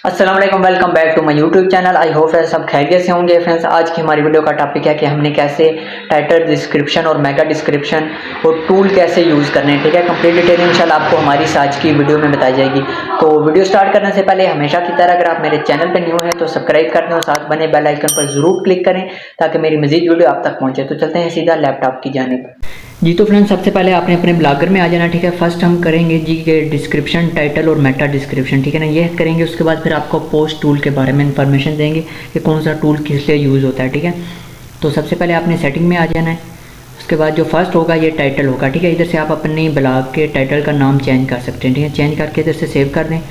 अस्सलाम वालेकुम, welcome back to my YouTube channel. I hope है सब खैरियत से होंगे फ्रेंड्स। आज की हमारी वीडियो का टॉपिक है कि हमने कैसे टाइटल डिस्क्रिप्शन और मेगा डिस्क्रिप्शन और टूल कैसे यूज़ करने हैं। ठीक है, कंप्लीट डिटेल इंशाल्लाह आपको हमारी आज की वीडियो में बताई जाएगी। तो वीडियो स्टार्ट करने से पहले हमेशा की तरह अगर आप मेरे चैनल पर न्यू हैं तो सब्सक्राइब कर दें और साथ बने बेल आइकन पर ज़रूर क्लिक करें ताकि मेरी मजीद वीडियो आप तक पहुँचे। तो चलते हैं सीधा लैपटॉप की जानिब। जी तो फ्रेंड्स, सबसे पहले आपने अपने ब्लॉगर में आ जाना। ठीक है, फर्स्ट हम करेंगे जी के डिस्क्रिप्शन, टाइटल और मेटा डिस्क्रिप्शन। ठीक है ना, ये करेंगे। उसके बाद फिर आपको पोस्ट टूल के बारे में इंफॉर्मेशन देंगे कि कौन सा टूल किस लिए यूज़ होता है। ठीक है, तो सबसे पहले आपने सेटिंग में आ जाना है। उसके बाद जो फर्स्ट होगा ये टाइटल होगा। ठीक है, इधर से आप अपने ब्लॉग के टाइटल का नाम चेंज कर सकते हैं। ठीक है, चेंज करके इधर से सेव कर दें।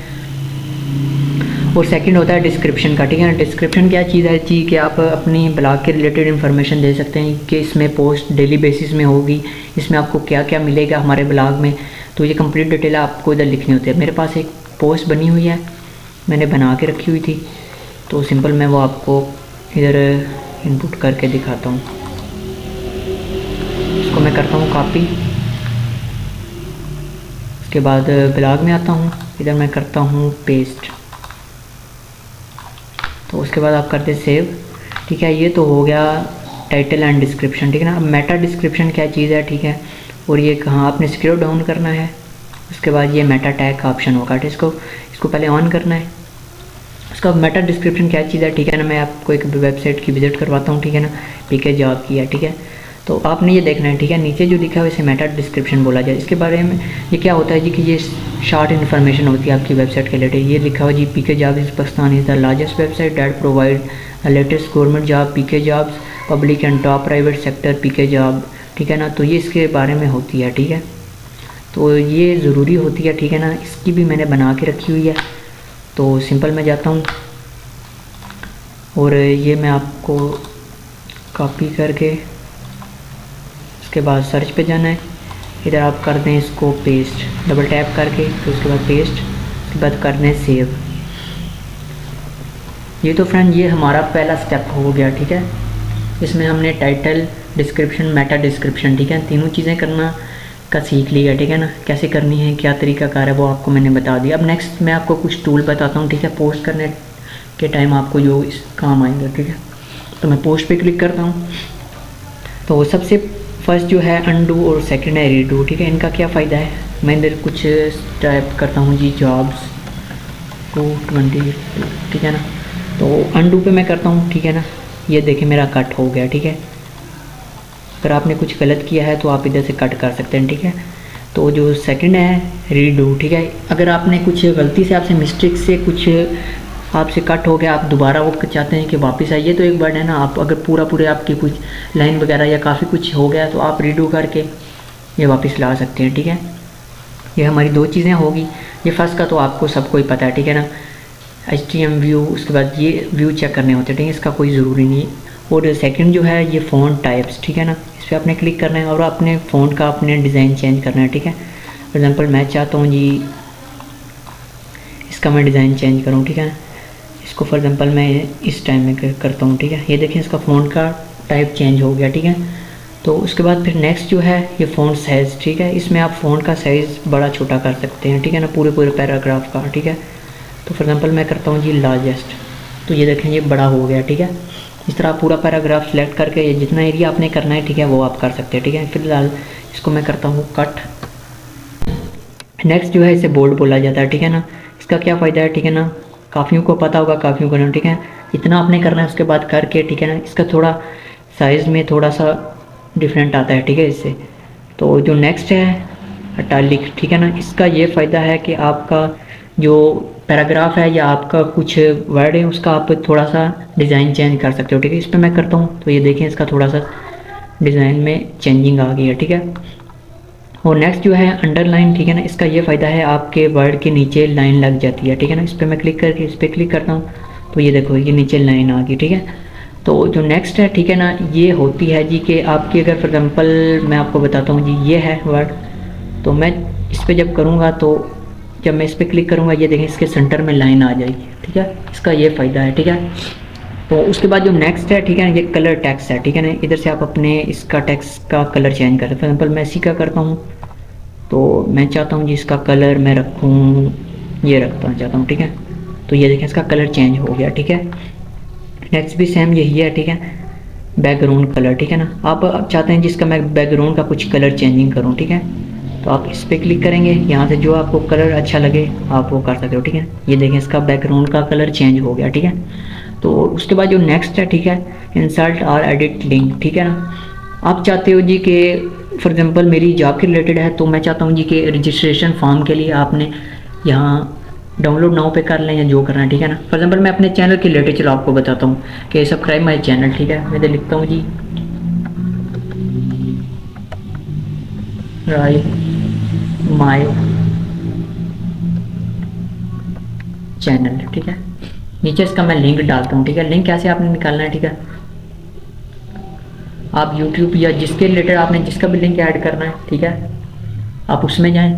और सेकंड होता है डिस्क्रिप्शन का। ठीक है ना, डिस्क्रिप्शन क्या चीज़ है जी कि आप अपनी ब्लॉग के रिलेटेड इन्फॉर्मेशन दे सकते हैं कि इसमें पोस्ट डेली बेसिस में होगी, इसमें आपको क्या क्या मिलेगा हमारे ब्लॉग में। तो ये कंप्लीट डिटेल आपको इधर लिखनी होती है। मेरे पास एक पोस्ट बनी हुई है, मैंने बना के रखी हुई थी, तो सिंपल मैं वो आपको इधर इनपुट करके दिखाता हूँ। इसको मैं करता हूँ कॉपी। उसके बाद ब्लॉग में आता हूँ, इधर मैं करता हूँ पेस्ट। तो उसके बाद आप करते सेव। ठीक है, ये तो हो गया टाइटल एंड डिस्क्रिप्शन। ठीक है ना, अब मेटा डिस्क्रिप्शन क्या चीज़ है। ठीक है, और ये कहाँ आपने स्क्रॉल डाउन करना है। उसके बाद ये मेटा टैग का ऑप्शन होगा। इसको पहले ऑन करना है। उसका मेटा डिस्क्रिप्शन क्या चीज़ है। ठीक है ना, मैं आपको एक वेबसाइट की विजिट करवाता हूँ। ठीक है ना, पीके जॉब की है। ठीक है, तो आपने ये देखना है। ठीक है, नीचे जो लिखा है वैसे मेटा डिस्क्रिप्शन बोला जाए। इसके बारे में ये क्या होता है जी कि ये शॉर्ट इन्फॉर्मेशन होती है आपकी वेबसाइट के रिलेटेड। ये लिखा हुआ जी PK job is Pakistan is the largest website that provide the latest government job PK jobs public and top private sector PK job. ठीक है ना, तो ये इसके बारे में होती है। ठीक है, तो ये ज़रूरी होती है। ठीक है ना, इसकी भी मैंने बना के रखी हुई है। तो सिंपल मैं जाता हूँ और ये मैं आपको कॉपी करके, उसके बाद सर्च पे जाना है। इधर आप कर दें इसको पेस्ट, डबल टैप करके, फिर उसके बाद पेस्ट, उसके बाद कर दें सेव। ये तो फ्रेंड ये हमारा पहला स्टेप हो गया। ठीक है, इसमें हमने टाइटल, डिस्क्रिप्शन, मेटा डिस्क्रिप्शन, ठीक है, तीनों चीज़ें करना का सीख लिया। ठीक है ना, कैसे करनी है, क्या तरीकाकार है, वो आपको मैंने बता दिया। अब नेक्स्ट मैं आपको कुछ टूल बताता हूँ। ठीक है, पोस्ट करने के टाइम आपको जो इस काम आएंगे। ठीक है, तो मैं पोस्ट पे क्लिक करता हूँ। तो सबसे फर्स्ट जो है अनडू और सेकंड है रीडू। ठीक है, इनका क्या फ़ायदा है, मैं इधर कुछ टाइप करता हूँ जी जॉब्स 220। ठीक है ना, तो अनडू पे मैं करता हूँ। ठीक है ना, ये देखें मेरा कट हो गया। ठीक है, अगर आपने कुछ गलत किया है तो आप इधर से कट कर सकते हैं। ठीक है, तो जो सेकंड है रीडू। ठीक है, अगर आपने कुछ गलती से आपसे मिस्टेक से कुछ आपसे कट हो गया, आप दोबारा वो चाहते हैं कि वापस आइए, तो एक बार है ना, आप अगर पूरे आपकी कुछ लाइन वगैरह या काफ़ी कुछ हो गया तो आप रीडू करके ये वापस ला सकते हैं। ठीक है, ये हमारी दो चीज़ें होगी। ये फर्स्ट का तो आपको सबको ही पता है। ठीक है ना, HTML व्यू, उसके बाद ये व्यू चेक करने होते हैं। ठीक है, इसका कोई ज़रूरी नहीं। और सेकंड जो है ये फ़ॉन्ट टाइप्स। ठीक है ना, इस पर आपने क्लिक करना है और अपने फ़ॉन्ट का अपने डिज़ाइन चेंज करना है। ठीक है, फॉर एग्ज़ाम्पल मैं चाहता हूँ जी इसका मैं डिज़ाइन चेंज करूँ। ठीक है, इसको फॉर एग्ज़ाम्पल मैं इस टाइम में करता हूँ। ठीक है, ये देखें इसका फ़ॉन्ट का टाइप चेंज हो गया। ठीक है, तो उसके बाद फिर नेक्स्ट जो है ये फ़ॉन्ट साइज़। ठीक है, इसमें आप फ़ॉन्ट का साइज़ बड़ा छोटा कर सकते हैं। ठीक है ना, पूरे पैराग्राफ का। ठीक है, तो फॉर एग्ज़ाम्पल मैं करता हूँ जी लार्जेस्ट, तो ये देखें ये बड़ा हो गया। ठीक है, इस तरह पूरा पैराग्राफ सेलेक्ट करके ये जितना एरिया आपने करना है, ठीक है, वो आप कर सकते हैं। ठीक है, फिलहाल इसको मैं करता हूँ कट। नेक्स्ट जो है इसे बोल्ड बोला जाता है। ठीक है ना, इसका क्या फ़ायदा है। ठीक है ना, काफ़ियों को पता होगा, काफ़ियों को नहीं। ठीक है, इतना आपने करना है, उसके बाद करके, ठीक है ना, इसका थोड़ा साइज़ में थोड़ा सा डिफरेंट आता है। ठीक है, इससे तो जो नेक्स्ट है इटैलिक। ठीक है ना, इसका ये फ़ायदा है कि आपका जो पैराग्राफ है या आपका कुछ वर्ड है उसका आप थोड़ा सा डिज़ाइन चेंज कर सकते हो। ठीक है, इस पर मैं करता हूँ तो ये देखें इसका थोड़ा सा डिज़ाइन में चेंजिंग आ गई है। ठीक है, और नेक्स्ट जो है अंडरलाइन। ठीक है ना, इसका ये फ़ायदा है आपके वर्ड के नीचे लाइन लग जाती है। ठीक है ना, इस पर मैं क्लिक करके इस पर क्लिक करता हूँ तो ये देखो ये नीचे लाइन आ गई। ठीक है, तो जो नेक्स्ट है, ठीक है ना, ये होती है जी कि आपकी अगर फॉर एग्ज़ाम्पल मैं आपको बताता हूँ जी ये है वर्ड, तो मैं इस पर जब करूँगा तो जब मैं इस पर क्लिक करूँगा ये देखें इसके सेंटर में लाइन आ जाएगी। ठीक है, इसका ये फ़ायदा है। ठीक है, तो उसके बाद जो नेक्स्ट है, ठीक है ना, ये कलर टेक्स्ट है। ठीक है ना, इधर से आप अपने इसका टेक्स्ट का कलर चेंज करें। फॉर एग्जाम्पल मैं इसी का करता हूँ, तो मैं चाहता हूँ जी इसका कलर मैं रखूँ, ये रखता चाहता हूँ। ठीक है, तो ये देखें इसका कलर चेंज हो गया, ठीक है। नेक्स्ट भी सेम यही है, ठीक है, बैकग्राउंड कलर, ठीक है ना। आप चाहते हैं जिसका मैं बैकग्राउंड का कुछ कलर चेंजिंग करूँ, ठीक है, तो आप इस पर क्लिक करेंगे, यहाँ से जो आपको कलर अच्छा लगे आप वो कर सकते हो, ठीक है। ये देखें इसका बैकग्राउंड का कलर चेंज हो गया, ठीक है। तो उसके बाद जो नेक्स्ट है, ठीक है, इंसर्ट और एडिट लिंक, ठीक है ना। आप चाहते हो जी कि फॉर एग्जांपल मेरी जॉब के रिलेटेड है, तो मैं चाहता हूँ जी कि रजिस्ट्रेशन फॉर्म के लिए आपने यहाँ डाउनलोड नाउ पे कर लें या जो करना है, ठीक है ना। फॉर एग्जांपल मैं अपने चैनल के रिलेटेड चलो आपको बताता हूँ कि सब्सक्राइब माई चैनल, ठीक है। मैं तो लिखता हूँ जी राय माई चैनल, ठीक है। नीचे इसका मैं लिंक डालता हूँ, ठीक है। लिंक कैसे आपने निकालना है, ठीक है, आप यूट्यूब या जिसके रिलेटेड आपने जिसका भी लिंक ऐड करना है, ठीक है, आप उसमें जाएं।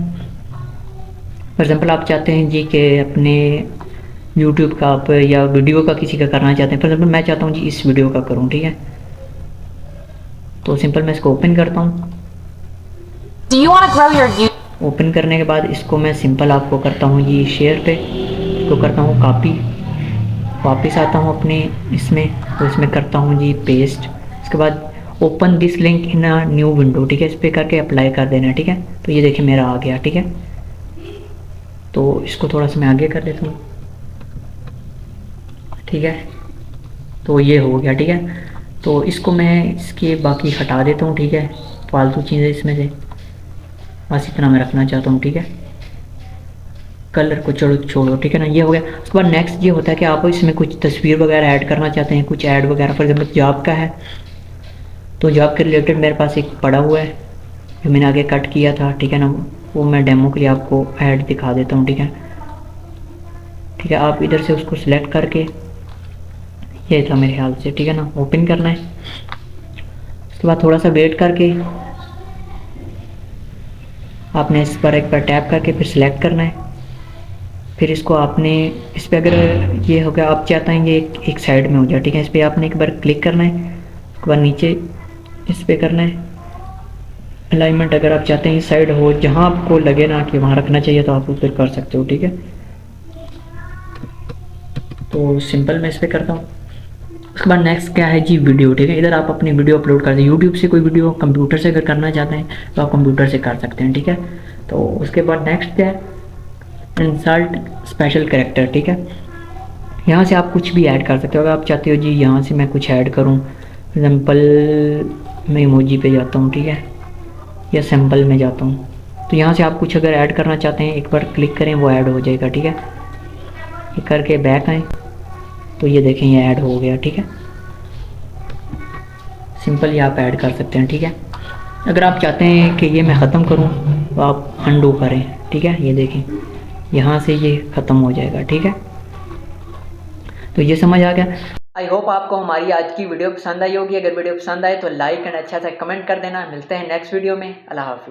फॉर एग्जांपल आप चाहते हैं जी कि अपने यूट्यूब का आप या वीडियो का किसी का करना चाहते हैं, फॉर एग्जांपल मैं चाहता हूँ जी इस वीडियो का करूँ, ठीक है। तो सिंपल मैं इसको ओपन करता हूँ। ओपन करने के बाद इसको मैं सिंपल आपको करता हूँ जी शेयर पे, इसको करता हूँ कॉपी, वापस आता हूँ अपने इसमें, तो इसमें करता हूँ जी पेस्ट। इसके बाद open this link in a new window, ठीक है, इस पर करके अप्लाई कर देना, ठीक है। तो ये देखिए मेरा आ गया, ठीक है। तो इसको थोड़ा सा मैं आगे कर देता हूँ, ठीक है। तो ये हो गया, ठीक है। तो इसको मैं इसके बाकी हटा देता हूँ, ठीक है, फालतू चीज़ें इसमें से बस इतना मैं रखना चाहता हूँ, ठीक है। कलर को छोड़ो, ठीक है ना। ये हो गया। उसके बाद नेक्स्ट ये होता है कि आप इसमें कुछ तस्वीर वगैरह ऐड करना चाहते हैं, कुछ ऐड वगैरह, फॉर एग्जाम्पल जॉब का है तो जॉब के रिलेटेड मेरे पास एक पड़ा हुआ है जो मैंने आगे कट किया था, ठीक है ना, वो मैं डेमो के लिए आपको ऐड दिखा देता हूँ, ठीक है। ठीक है, आप इधर से उसको सिलेक्ट करके, ये था मेरे ख्याल से, ठीक है ना, ओपन करना है। उसके बाद थोड़ा सा वेट करके आपने इस पर एक बार टैप करके फिर सिलेक्ट करना है। फिर इसको आपने इस पर अगर ये हो गया, आप चाहते हैं ये एक साइड में हो जाए, ठीक है, इस पर आपने एक बार क्लिक करना है। उसके बाद नीचे इस पर करना है अलाइनमेंट, अगर आप चाहते हैं इस साइड हो, जहाँ आपको लगे ना कि वहाँ रखना चाहिए तो आप उस पर कर सकते हो, ठीक है। तो सिंपल मैं इस पर करता हूँ। उसके बाद नेक्स्ट क्या है जी वीडियो, ठीक है। इधर आप अपनी वीडियो अपलोड करते हैं, यूट्यूब से कोई वीडियो कंप्यूटर से अगर करना चाहते हैं तो आप कंप्यूटर से कर सकते हैं, ठीक है। तो उसके बाद नेक्स्ट क्या है, इंसर्ट स्पेशल कैरेक्टर, ठीक है। यहाँ से आप कुछ भी ऐड कर सकते हो। अगर आप चाहते हो जी यहाँ से मैं कुछ ऐड करूँ, एग्जाम्पल मैं इमोजी पे जाता हूँ, ठीक है, या सैम्पल में जाता हूँ, तो यहाँ से आप कुछ अगर ऐड करना चाहते हैं एक बार क्लिक करें, वो ऐड हो जाएगा, ठीक है। ये करके बैक आएँ तो ये देखें ये ऐड हो गया, ठीक है। सिंपल ये आप ऐड कर सकते हैं, ठीक है। अगर आप चाहते हैं कि ये मैं ख़त्म करूं तो आप अनडू करें, ठीक है। ये देखें यहाँ से ये ख़त्म हो जाएगा, ठीक है। तो ये समझ आ गया। आई होप आपको हमारी आज की वीडियो पसंद आई होगी। अगर वीडियो पसंद आए तो लाइक एंड अच्छा सा कमेंट कर देना। मिलते हैं नेक्स्ट वीडियो में। अल्लाह हाफिज़।